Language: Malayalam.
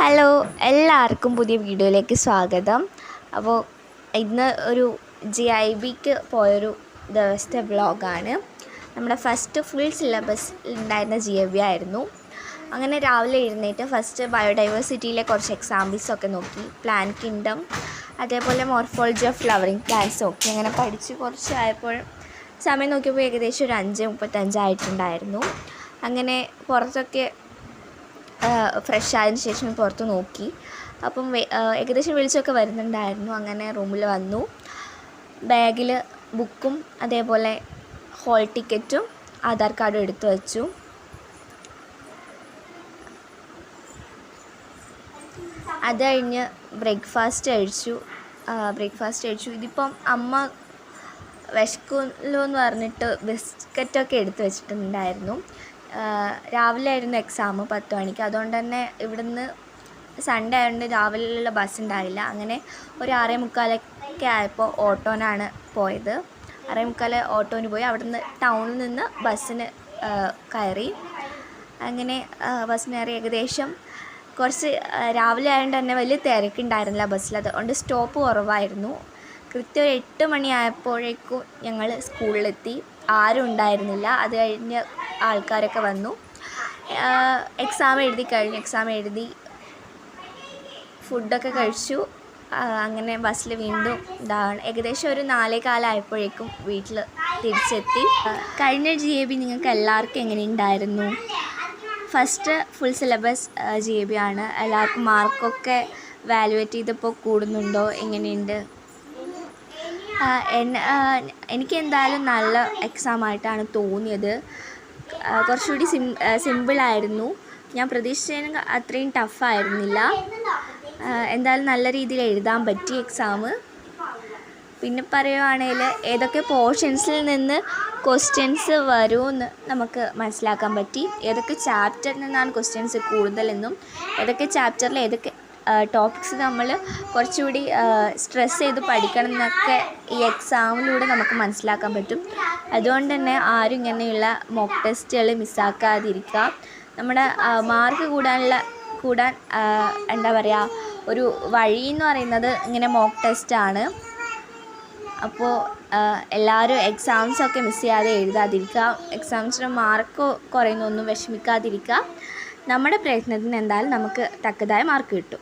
ഹലോ, എല്ലാവർക്കും പുതിയ വീഡിയോയിലേക്ക് സ്വാഗതം. അപ്പോൾ ഇന്ന് ഒരു GIBക്ക് പോയൊരു ദിവസത്തെ വ്ളോഗാണ്. നമ്മുടെ ഫസ്റ്റ് ഫുൾ സിലബസ് ഉണ്ടായിരുന്ന GIB ആയിരുന്നു. അങ്ങനെ രാവിലെ എഴുന്നേറ്റ് ഫസ്റ്റ് ബയോഡൈവേഴ്സിറ്റിയിലെ കുറച്ച് എക്സാമ്പിൾസൊക്കെ നോക്കി, പ്ലാന്റ് കിങ്ഡം, അതേപോലെ മോർഫോളജി ഓഫ് ഫ്ലവറിങ് പ്ലാന്റ്സ് നോക്കി. അങ്ങനെ പഠിച്ച് കുറച്ചായപ്പോൾ സമയം നോക്കിയപ്പോൾ ഏകദേശം ഒരു 5:35 ആയിട്ടുണ്ടായിരുന്നു. അങ്ങനെ പുറത്തൊക്കെ ഫ്രഷ് ആയതിനു ശേഷം പുറത്ത് നോക്കി. അപ്പം ഏകദേശം വെളിച്ചമൊക്കെ വരുന്നുണ്ടായിരുന്നു. അങ്ങനെ റൂമിൽ വന്നു. ബാഗിൽ ബുക്കും അതേപോലെ ഹോൾ ടിക്കറ്റും ആധാർ കാർഡും എടുത്തു വച്ചു. അത് കഴിഞ്ഞ് ബ്രേക്ക്ഫാസ്റ്റ് കഴിച്ചു. ഇതിപ്പം അമ്മ വിശക്കുമല്ലോ എന്ന് പറഞ്ഞിട്ട് ബിസ്ക്കറ്റൊക്കെ എടുത്ത് വെച്ചിട്ടുണ്ടായിരുന്നു. രാവിലെ ആയിരുന്നു എക്സാം 10 മണിക്ക്. അതുകൊണ്ട് തന്നെ ഇവിടുന്ന് സൺഡേ ആയതുകൊണ്ട് രാവിലെയുള്ള ബസ് ഉണ്ടായില്ല. അങ്ങനെ ഒരു 6:45 ആയപ്പോൾ ഓട്ടോനാണ് പോയത്. 6:45 ഓട്ടോന് പോയി. അവിടുന്ന് ടൗണിൽ നിന്ന് ബസ്സിന് കയറി. അങ്ങനെ ബസ്സിന് കയറി. ഏകദേശം കുറച്ച് രാവിലെ ആയതുകൊണ്ട് തന്നെ വലിയ തിരക്കുണ്ടായിരുന്നില്ല ബസ്സിൽ. അതുകൊണ്ട് സ്റ്റോപ്പ് കുറവായിരുന്നു. കൃത്യം 8 മണി ആയപ്പോഴേക്കും ഞങ്ങൾ സ്കൂളിലെത്തി. ആരും ഉണ്ടായിരുന്നില്ല. അത് കഴിഞ്ഞ് ആൾക്കാരൊക്കെ വന്നു. എക്സാം എഴുതി ഫുഡൊക്കെ കഴിച്ചു. അങ്ങനെ ബസ്സിൽ വീണ്ടും ഏകദേശം ഒരു 4:15 ആയപ്പോഴേക്കും വീട്ടിൽ തിരിച്ചെത്തി. കഴിഞ്ഞ GIB നിങ്ങൾക്ക് എല്ലാവർക്കും എങ്ങനെ ഉണ്ടായിരുന്നു? ഫസ്റ്റ് ഫുൾ സിലബസ് GIB ആണ്. എല്ലാവർക്കും മാർക്കൊക്കെ വാലുവേറ്റ് ചെയ്തപ്പോൾ കൂടുന്നുണ്ടോ, എങ്ങനെയുണ്ട്? എനിക്ക് എന്തായാലും നല്ല എക്സാമായിട്ടാണ് തോന്നിയത്. കുറച്ചുകൂടി സിമ്പിളായിരുന്നു. ഞാൻ പ്രതീക്ഷിച്ചതിന് അത്രയും ടഫായിരുന്നില്ല. എന്തായാലും നല്ല രീതിയിൽ എഴുതാൻ പറ്റി എക്സാം. പിന്നെ പറയുവാണെങ്കിൽ ഏതൊക്കെ പോർഷൻസിൽ നിന്ന് ക്വസ്റ്റ്യൻസ് വരുമെന്ന് നമുക്ക് മനസ്സിലാക്കാൻ പറ്റി. ഏതൊക്കെ ചാപ്റ്ററിൽ നിന്നാണ് ക്വസ്റ്റ്യൻസ് കൂടുതലെന്നും ഏതൊക്കെ ചാപ്റ്ററിൽ ഏതൊക്കെ ടോപ്പിക്സ് നമ്മൾ കുറച്ചുകൂടി സ്ട്രെസ് ചെയ്ത് പഠിക്കണം എന്നൊക്കെ ഈ എക്സാമിലൂടെ നമുക്ക് മനസ്സിലാക്കാൻ പറ്റും. അതുകൊണ്ട് തന്നെ ആരും ഇങ്ങനെയുള്ള മോക്ക് ടെസ്റ്റുകൾ മിസ്സാക്കാതിരിക്കുക. നമ്മുടെ മാർക്ക് കൂടാൻ എന്താ പറയുക, ഒരു വഴി എന്ന് പറയുന്നത് ഇങ്ങനെ മോക്ക് ടെസ്റ്റാണ്. അപ്പോൾ എല്ലാവരും എക്സാംസൊക്കെ മിസ് ചെയ്യാതെ എഴുതാതിരിക്കുക. എക്സാംസിന് മാർക്ക് കുറയുന്നൊന്നും വിഷമിക്കാതിരിക്കുക. നമ്മുടെ പ്രയത്നത്തിന് എന്തായാലും നമുക്ക് തക്കതായ മാർക്ക് കിട്ടും.